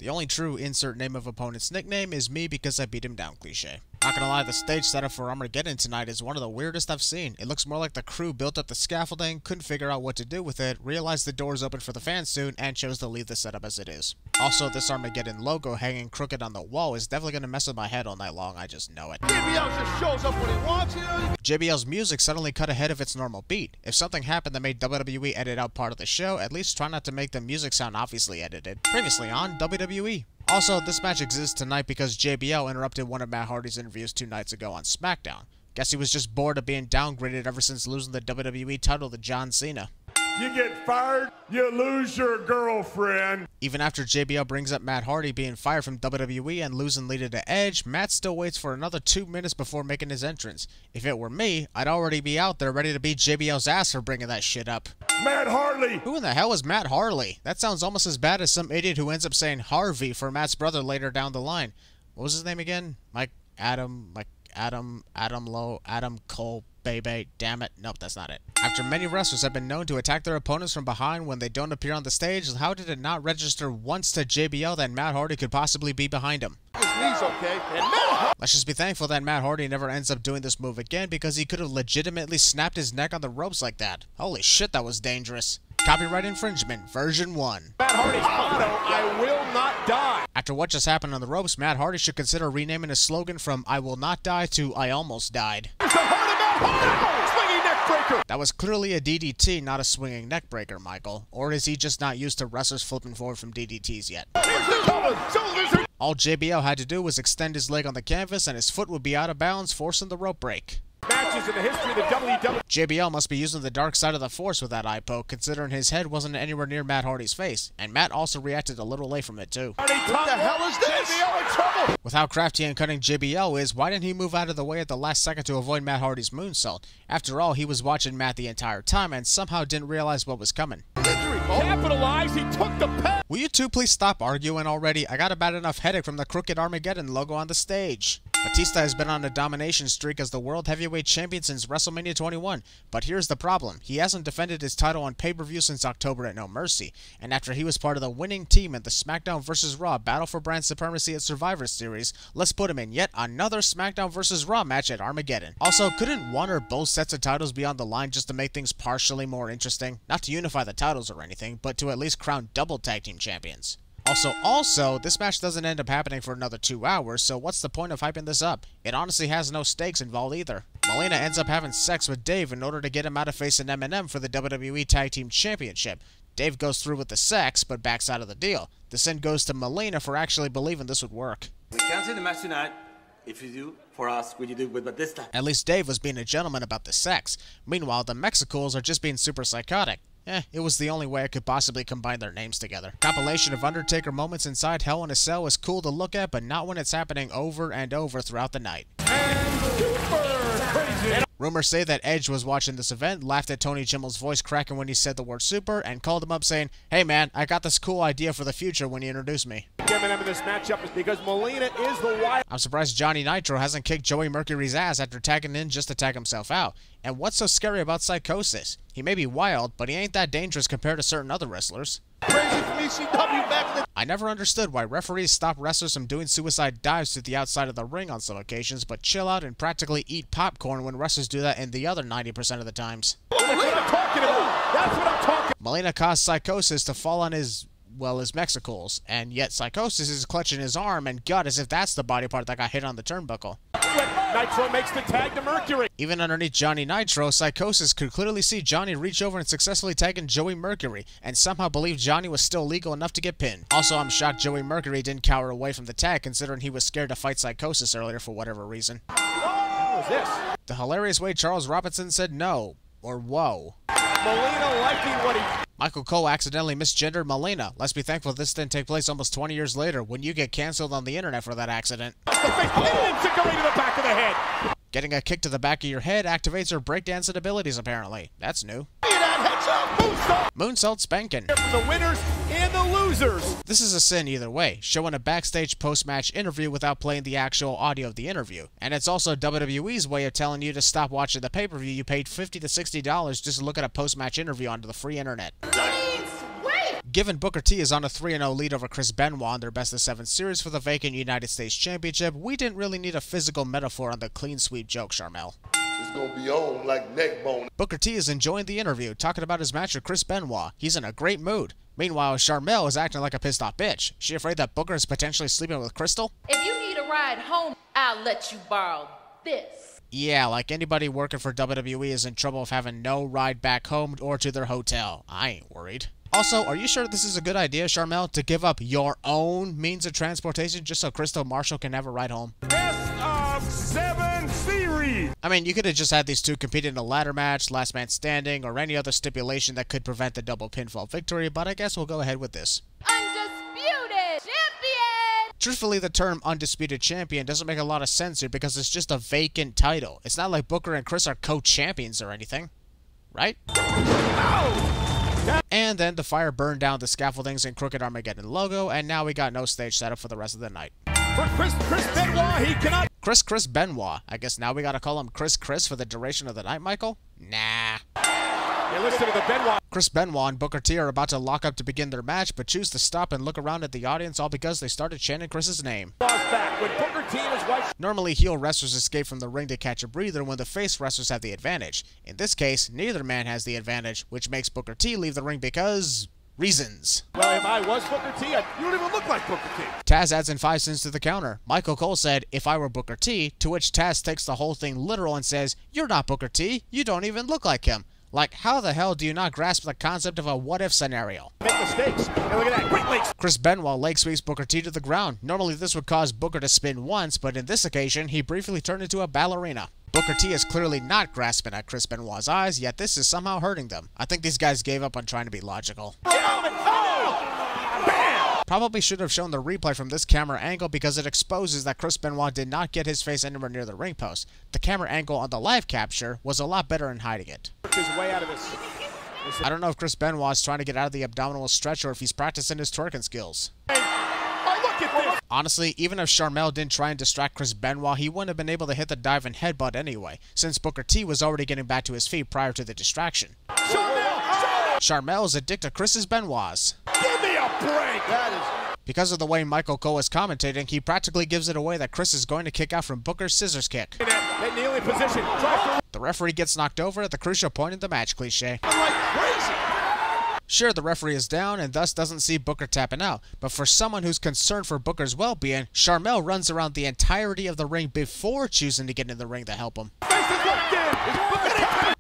The only true insert name of opponent's nickname is me because I beat him down cliche. Not gonna lie, the stage setup for Armageddon tonight is one of the weirdest I've seen. It looks more like the crew built up the scaffolding, couldn't figure out what to do with it, realized the doors open for the fans soon, and chose to leave the setup as it is. Also, this Armageddon logo hanging crooked on the wall is definitely gonna mess with my head all night long, I just know it. JBL just shows up when he wants you. JBL's music suddenly cut ahead of its normal beat. If something happened that made WWE edit out part of the show, at least try not to make the music sound obviously edited. Previously on WWE. Also, this match exists tonight because JBL interrupted one of Matt Hardy's interviews 2 nights ago on SmackDown. Guess he was just bored of being downgraded ever since losing the WWE title to John Cena. You get fired, you lose your girlfriend. Even after JBL brings up Matt Hardy being fired from WWE and losing Lita to Edge, Matt still waits for another 2 minutes before making his entrance. If it were me, I'd already be out there ready to beat JBL's ass for bringing that shit up. Matt Harley! Who in the hell is Matt Harley? That sounds almost as bad as some idiot who ends up saying Harvey for Matt's brother later down the line. What was his name again? Adam Cole, baby, damn it. Nope, that's not it. After many wrestlers have been known to attack their opponents from behind when they don't appear on the stage, how did it not register once to JBL that Matt Hardy could possibly be behind him? His knee's okay, and Let's just be thankful that Matt Hardy never ends up doing this move again because he could have legitimately snapped his neck on the ropes like that. Holy shit, that was dangerous. Copyright infringement, version 1. Matt Hardy's motto, I will not die. After what just happened on the ropes, Matt Hardy should consider renaming his slogan from I will not die to I almost died. Swinging neck breaker. That was clearly a DDT, not a swinging neck breaker, Michael. Or is he just not used to wrestlers flipping forward from DDTs yet? All JBL had to do was extend his leg on the canvas and his foot would be out of bounds, forcing the rope break. Matches in the history of the WWE. JBL must be using the dark side of the force with that eye poke, considering his head wasn't anywhere near Matt Hardy's face, and Matt also reacted a little late from it too. What the hell is this? JBL in trouble. With how crafty and cunning JBL is, why didn't he move out of the way at the last second to avoid Matt Hardy's moonsault? After all, he was watching Matt the entire time and somehow didn't realize what was coming. Capitalize, he took the pen. Will you two please stop arguing already? I got a bad enough headache from the crooked Armageddon logo on the stage. Batista has been on a domination streak as the World Heavyweight Champion since WrestleMania 21, but here's the problem. He hasn't defended his title on pay-per-view since October at No Mercy, and after he was part of the winning team in the SmackDown vs. Raw Battle for Brand Supremacy at Survivor Series, let's put him in yet another SmackDown vs. Raw match at Armageddon. Also, couldn't one or both sets of titles be on the line just to make things partially more interesting? Not to unify the titles or anything, but to at least crown double tag team champions. Also, this match doesn't end up happening for another 2 hours, so what's the point of hyping this up? It honestly has no stakes involved either. Melina ends up having sex with Dave in order to get him out of facing Eminem for the WWE Tag Team Championship. Dave goes through with the sex, but backs out of the deal. The sin goes to Melina for actually believing this would work. We cancel the match tonight. If you do for us, what you do with Batista? At least Dave was being a gentleman about the sex. Meanwhile, the Mexicools are just being super psychotic. It was the only way I could possibly combine their names together. Compilation of Undertaker moments inside Hell in a Cell is cool to look at, but not when it's happening over and over throughout the night. Rumors say that Edge was watching this event, laughed at Tony Kimmel's voice cracking when he said the word super, and called him up saying, "Hey man, I got this cool idea for the future when you introduce me." Eminem in this matchup is because Melina is the wild. I'm surprised Johnny Nitro hasn't kicked Joey Mercury's ass after tagging in just to tag himself out. And what's so scary about Psychosis? He may be wild, but he ain't that dangerous compared to certain other wrestlers. Crazy from ECW back in the... I never understood why referees stop wrestlers from doing suicide dives to the outside of the ring on some occasions, but chill out and practically eat popcorn when wrestlers do that in the other 90% of the times. That's what I'm talking about. That's what I'm talking. Melina caused Psychosis to fall on his Mexicools, and yet Psychosis is clutching his arm and gut as if that's the body part that got hit on the turnbuckle. Nitro makes the tag to Mercury. Even underneath Johnny Nitro, Psychosis could clearly see Johnny reach over and successfully tag in Joey Mercury, and somehow believe Johnny was still legal enough to get pinned. Also, I'm shocked Joey Mercury didn't cower away from the tag, considering he was scared to fight Psychosis earlier for whatever reason. What was this? The hilarious way Charles Robinson said no, or whoa. Melina liking what he... Michael Cole accidentally misgendered Melina. Let's be thankful this didn't take place almost 20 years later when you get canceled on the internet for that accident. Invigorated the back of the head. Getting a kick to the back of your head activates her breakdancing abilities apparently. That's new. Moonsault spanking. From the winners and the losers. This is a sin either way, showing a backstage post-match interview without playing the actual audio of the interview. And it's also WWE's way of telling you to stop watching the pay-per-view you paid $50 to $60 just to look at a post-match interview onto the free internet. Please, wait! Given Booker T is on a 3-0 lead over Chris Benoit in their best-of-7 series for the vacant United States Championship, we didn't really need a physical metaphor on the clean sweep joke, Sharmell. It's gonna be on like neck bone. Booker T is enjoying the interview, talking about his match with Chris Benoit. He's in a great mood. Meanwhile, Sharmell is acting like a pissed-off bitch. She afraid that Booker is potentially sleeping with Crystal? If you need a ride home, I'll let you borrow this. Yeah, like anybody working for WWE is in trouble of having no ride back home or to their hotel. I ain't worried. Also, are you sure this is a good idea, Sharmell, to give up your own means of transportation just so Crystal Marshall can have a ride home? Best of 7 series. I mean, you could have just had these two compete in a ladder match, last man standing, or any other stipulation that could prevent the double pinfall victory, but I guess we'll go ahead with this. Undisputed champion! Truthfully, the term Undisputed Champion doesn't make a lot of sense here because it's just a vacant title. It's not like Booker and Chris are co-champions or anything. Right? And then the fire burned down the scaffoldings and Crooked Armageddon logo, and now we got no stage setup for the rest of the night. For Chris Benoit, he cannot. Chris Benoit. I guess now we gotta call him Chris for the duration of the night, Michael? Nah. You listen to the Benoit. Chris Benoit and Booker T are about to lock up to begin their match, but choose to stop and look around at the audience all because they started chanting Chris's name. Back when Booker T and his wife. Normally, heel wrestlers escape from the ring to catch a breather when the face wrestlers have the advantage. In this case, neither man has the advantage, which makes Booker T leave the ring because... reasons. Well, if I was Booker T, you don't even look like Booker T. Taz adds in 5 cents to the counter. Michael Cole said, if I were Booker T, to which Taz takes the whole thing literal and says, you're not Booker T, you don't even look like him. Like, how the hell do you not grasp the concept of a what-if scenario? Make mistakes. Hey, look at that. Great legs. Chris Benoit leg sweeps Booker T to the ground. Normally this would cause Booker to spin once, but in this occasion, he briefly turned into a ballerina. Booker T is clearly not grasping at Chris Benoit's eyes, yet this is somehow hurting them. I think these guys gave up on trying to be logical. Probably should have shown the replay from this camera angle because it exposes that Chris Benoit did not get his face anywhere near the ring post. The camera angle on the live capture was a lot better in hiding it. His way out of this. I don't know if Chris Benoit is trying to get out of the abdominal stretch or if he's practicing his twerking skills. Oh, look at this. Honestly, even if Sharmell didn't try and distract Chris Benoit, he wouldn't have been able to hit the dive and headbutt anyway, since Booker T was already getting back to his feet prior to the distraction. Sharmell is addicted to Chris's Benoit's. Give me a break. That is. Because of the way Michael Cole is commentating, he practically gives it away that Chris is going to kick out from Booker's scissors kick. That kneeling position. The referee gets knocked over at the crucial point in the match, cliche. Like crazy. Sure, the referee is down and thus doesn't see Booker tapping out, but for someone who's concerned for Booker's well-being, Sharmell runs around the entirety of the ring before choosing to get in the ring to help him.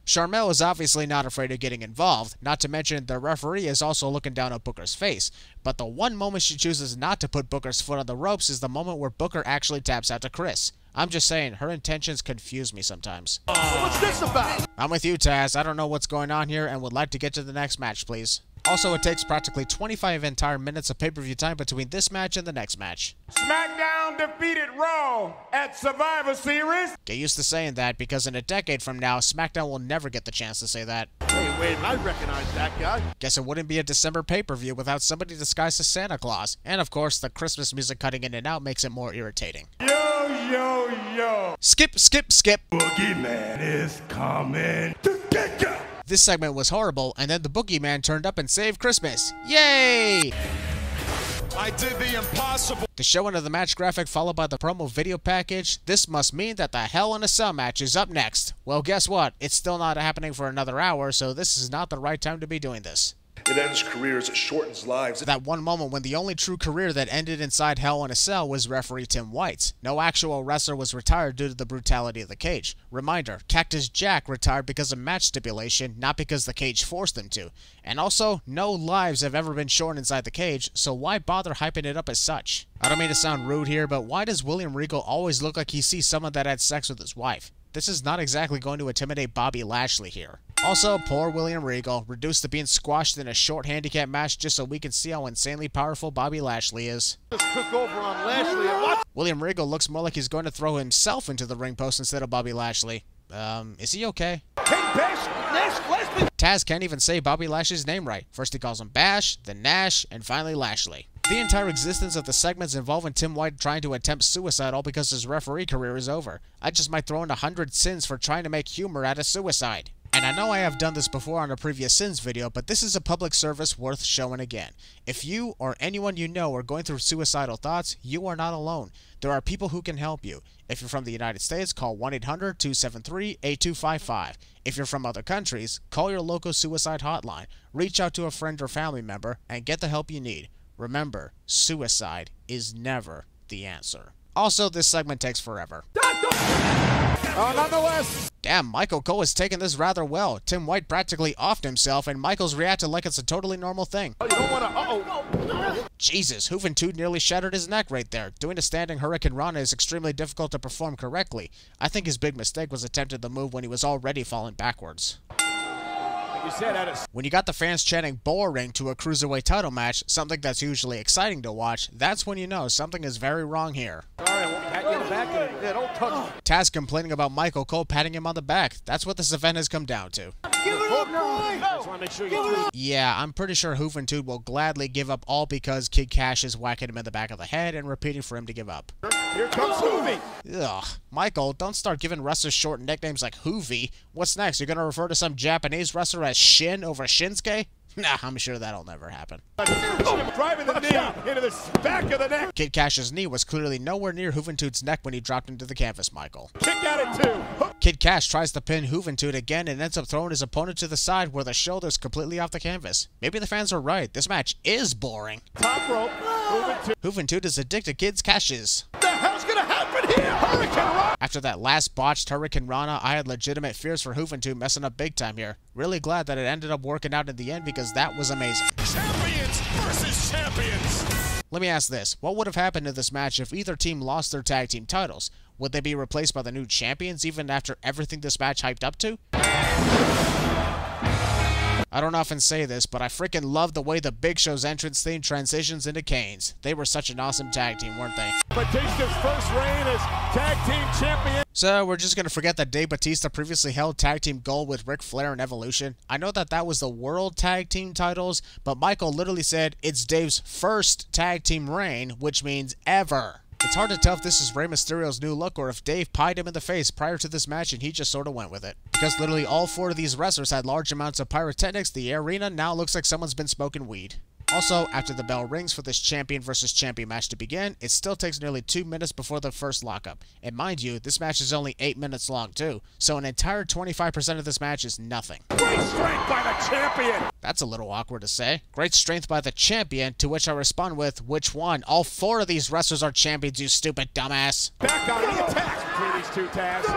Sharmell is obviously not afraid of getting involved, not to mention the referee is also looking down at Booker's face, but the one moment she chooses not to put Booker's foot on the ropes is the moment where Booker actually taps out to Chris. I'm just saying, her intentions confuse me sometimes. What's this about? I'm with you, Taz. I don't know what's going on here and would like to get to the next match, please. Also, it takes practically 25 entire minutes of pay-per-view time between this match and the next match. SmackDown defeated Raw at Survivor Series. Get used to saying that, because in a decade from now, SmackDown will never get the chance to say that. Hey, wait, I recognize that guy. Guess it wouldn't be a December pay-per-view without somebody disguised as Santa Claus. And of course, the Christmas music cutting in and out makes it more irritating. Yo. Skip. Boogeyman is coming to get ya. This segment was horrible, and then the Boogeyman turned up and saved Christmas. Yay! I did the impossible. The showing of the match graphic followed by the promo video package. This must mean that the Hell in a Cell match is up next. Well, guess what? It's still not happening for another hour, so this is not the right time to be doing this. It ends careers, it shortens lives. That one moment when the only true career that ended inside Hell in a Cell was referee Tim White's. No actual wrestler was retired due to the brutality of the cage. Reminder, Cactus Jack retired because of match stipulation, not because the cage forced him to. And also, no lives have ever been shorn inside the cage, so why bother hyping it up as such? I don't mean to sound rude here, but why does William Regal always look like he sees someone that had sex with his wife? This is not exactly going to intimidate Bobby Lashley here. Also, poor William Regal, reduced to being squashed in a short handicap match just so we can see how insanely powerful Bobby Lashley is. Just took over on Lashley and what? William Regal looks more like he's going to throw himself into the ring post instead of Bobby Lashley. Is he okay? Hey, Lashley. Taz can't even say Bobby Lashley's name right. First he calls him Bash, then Nash, and finally Lashley. The entire existence of the segments involving Tim White trying to attempt suicide all because his referee career is over. I just might throw in 100 sins for trying to make humor out of suicide. And I know I have done this before on a previous Sins video, but this is a public service worth showing again. If you or anyone you know are going through suicidal thoughts, you are not alone. There are people who can help you. If you're from the United States, call 1-800-273-8255. If you're from other countries, call your local suicide hotline. Reach out to a friend or family member and get the help you need. Remember, suicide is never the answer. Also, this segment takes forever. Nonetheless. Damn, Michael Cole is taking this rather well. Tim White practically offed himself, and Michael's reacted like it's a totally normal thing. You don't want to. Jesus, Juventud nearly shattered his neck right there. Doing a standing Hurricane Rana is extremely difficult to perform correctly. I think his big mistake was attempting the move when he was already falling backwards. When you got the fans chanting boring to a cruiserweight title match, something that's usually exciting to watch, that's when you know something is very wrong here. Taz complaining about Michael Cole patting him on the back. That's what this event has come down to. Yeah, I'm pretty sure Juventud will gladly give up all because Kid Cash is whacking him in the back of the head and repeating for him to give up. Here comes Hoovy. Ugh, Michael, don't start giving wrestlers short nicknames like Hoovy. What's next? You're gonna refer to some Japanese wrestler as Shin over Shinsuke? Nah, I'm sure that'll never happen. Driving the knee into the back of the neck. Kid Cash's knee was clearly nowhere near Juventud's neck when he dropped into the canvas, Michael. Kick at it too. Kid Cash tries to pin Juventud again and ends up throwing his opponent to the side where the shoulder's completely off the canvas. Maybe the fans are right. This match is boring. Top rope. Juventud is addicted to Kid Cash's. What the hell's gonna happen here? Hurricane Rana. After that last botched Hurricane Rana, I had legitimate fears for Juventud messing up big time here. Really glad that it ended up working out in the end because that was amazing. Champions versus champions. Let me ask this. What would have happened in this match if either team lost their tag team titles? Would they be replaced by the new champions even after everything this match hyped up to? I don't often say this, but I freaking love the way the Big Show's entrance theme transitions into Kane's. They were such an awesome tag team, weren't they? Batista's first reign as tag team champion. So, we're just gonna forget that Dave Batista previously held tag team gold with Ric Flair in Evolution. I know that that was the world tag team titles, but Michael literally said it's Dave's first tag team reign, which means ever. It's hard to tell if this is Rey Mysterio's new look or if Dave pied him in the face prior to this match and he just sort of went with it. Because literally all four of these wrestlers had large amounts of pyrotechnics, the arena now looks like someone's been smoking weed. Also, after the bell rings for this champion versus champion match to begin, it still takes nearly 2 minutes before the first lockup. And mind you, this match is only 8 minutes long too, so an entire 25% of this match is nothing. Great strength by the champion. That's a little awkward to say. Great strength by the champion, to which I respond with, which one? All four of these wrestlers are champions, you stupid dumbass. Back on the attack between these two Taz.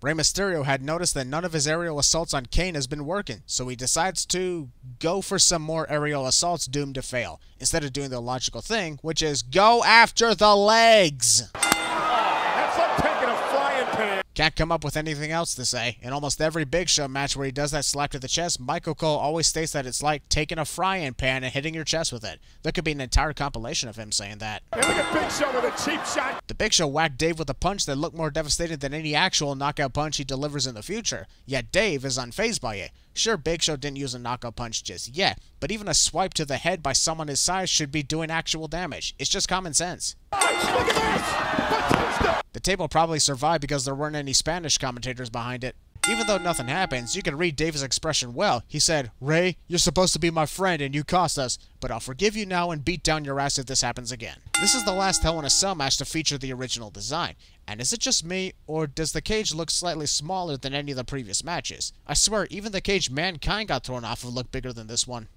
Rey Mysterio had noticed that none of his aerial assaults on Kane has been working, so he decides to go for some more aerial assaults doomed to fail, instead of doing the logical thing, which is go after the legs. That's like taking a frying pan. Can't come up with anything else to say. In almost every Big Show match where he does that slap to the chest, Michael Cole always states that it's like taking a frying pan and hitting your chest with it. There could be an entire compilation of him saying that. Hey, look at Big Show with a cheap shot. The Big Show whacked Dave with a punch that looked more devastating than any actual knockout punch he delivers in the future. Yet Dave is unfazed by it. Sure, Big Show didn't use a knockout punch just yet, but even a swipe to the head by someone his size should be doing actual damage. It's just common sense. Look at this. The table probably survived because there weren't any Spanish commentators behind it. Even though nothing happens, you can read Dave's expression well. He said, "Ray, you're supposed to be my friend and you cost us, but I'll forgive you now and beat down your ass if this happens again." This is the last Hell in a Cell match to feature the original design. And is it just me, or does the cage look slightly smaller than any of the previous matches? I swear, even the cage Mankind got thrown off would look bigger than this one.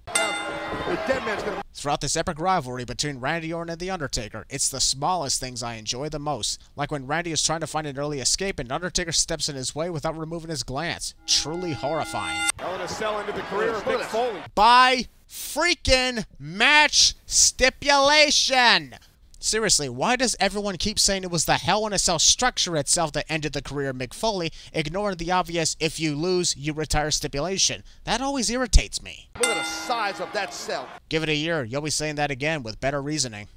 Throughout this epic rivalry between Randy Orton and The Undertaker, it's the smallest things I enjoy the most. Like when Randy is trying to find an early escape and Undertaker steps in his way without removing his glance. Truly horrifying. Hell in a Cell into the career of Mick Foley. By freaking match stipulation! Seriously, why does everyone keep saying it was the Hell in a Cell structure itself that ended the career of Mick Foley, ignoring the obvious if you lose, you retire stipulation? That always irritates me. Look at the size of that cell. Give it a year, you'll be saying that again with better reasoning.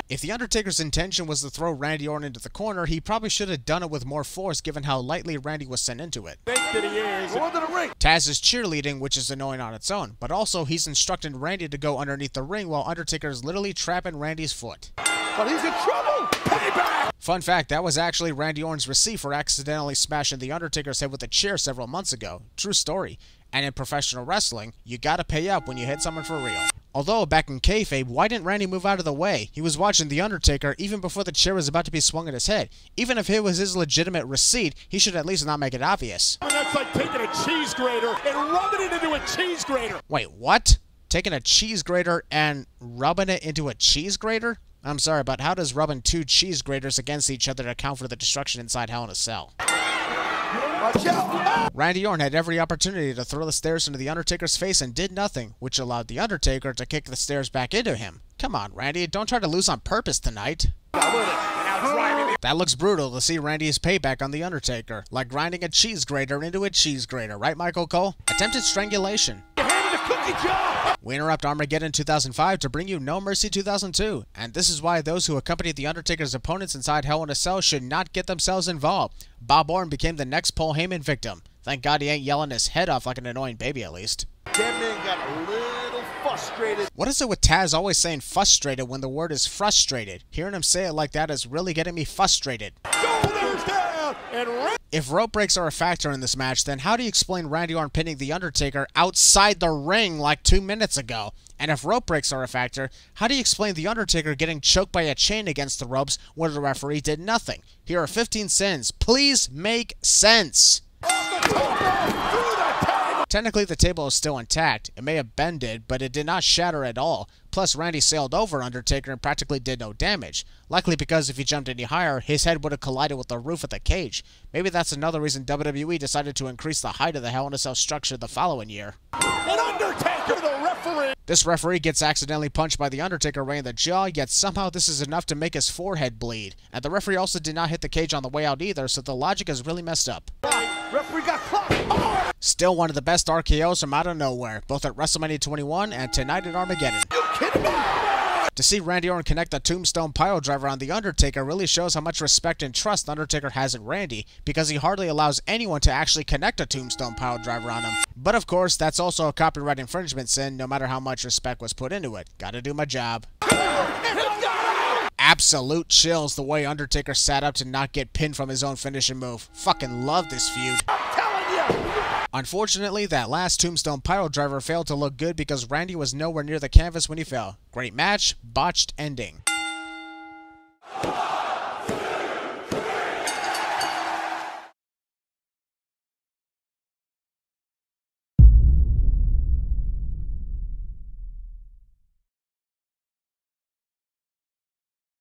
If The Undertaker's intention was to throw Randy Orton into the corner, he probably should have done it with more force given how lightly Randy was sent into it. Think that he is. Go under the ring. Taz is cheerleading, which is annoying on its own, but also he's instructing Randy to go underneath the ring while Undertaker is literally trapping Randy's foot. But he's in trouble. Payback. Fun fact, that was actually Randy Orton's receipt for accidentally smashing The Undertaker's head with a chair several months ago. True story. And in professional wrestling, you gotta pay up when you hit someone for real. Although, back in kayfabe, why didn't Randy move out of the way? He was watching The Undertaker even before the chair was about to be swung at his head. Even if it was his legitimate receipt, he should at least not make it obvious. That's like taking a cheese grater and rubbing it into a cheese grater. Wait, what? Taking a cheese grater and rubbing it into a cheese grater? I'm sorry, but how does rubbing two cheese graters against each other account for the destruction inside Hell in a Cell? Watch out. Randy Orton had every opportunity to throw the stairs into The Undertaker's face and did nothing, which allowed The Undertaker to kick the stairs back into him. Come on, Randy, don't try to lose on purpose tonight. That looks brutal to see Randy's payback on The Undertaker, like grinding a cheese grater into a cheese grater, right, Michael Cole? Attempted strangulation. We interrupt Armageddon 2005 to bring you No Mercy 2002, and this is why those who accompanied The Undertaker's opponents inside Hell in a Cell should not get themselves involved. Bob Orton became the next Paul Heyman victim. Thank God he ain't yelling his head off like an annoying baby at least. That man got a little frustrated. What is it with Taz always saying frustrated when the word is frustrated? Hearing him say it like that is really getting me frustrated. Shoulders down and If rope breaks are a factor in this match, then how do you explain Randy Orton pinning The Undertaker outside the ring like 2 minutes ago? And if rope breaks are a factor, how do you explain The Undertaker getting choked by a chain against the ropes where the referee did nothing? Here are 15 cents. Please make sense. Technically, the table is still intact. It may have bended, but it did not shatter at all. Plus, Randy sailed over Undertaker and practically did no damage. Likely because if he jumped any higher, his head would have collided with the roof of the cage. Maybe that's another reason WWE decided to increase the height of the Hell in a Cell structure the following year. an Undertaker, the referee. This referee gets accidentally punched by The Undertaker right in the jaw, yet somehow this is enough to make his forehead bleed. And the referee also did not hit the cage on the way out either, so the logic is really messed up. Referee got clocked. Still one of the best RKOs from out of nowhere, both at WrestleMania 21 and tonight at Armageddon. You kidding me? To see Randy Orton connect the tombstone piledriver on The Undertaker really shows how much respect and trust Undertaker has in Randy, because he hardly allows anyone to actually connect a tombstone piledriver on him. But of course, that's also a copyright infringement sin, no matter how much respect was put into it. Gotta do my job. Absolute chills the way Undertaker sat up to not get pinned from his own finishing move. Fucking love this feud. Unfortunately, that last tombstone piledriver failed to look good because Randy was nowhere near the canvas when he fell. Great match, botched ending.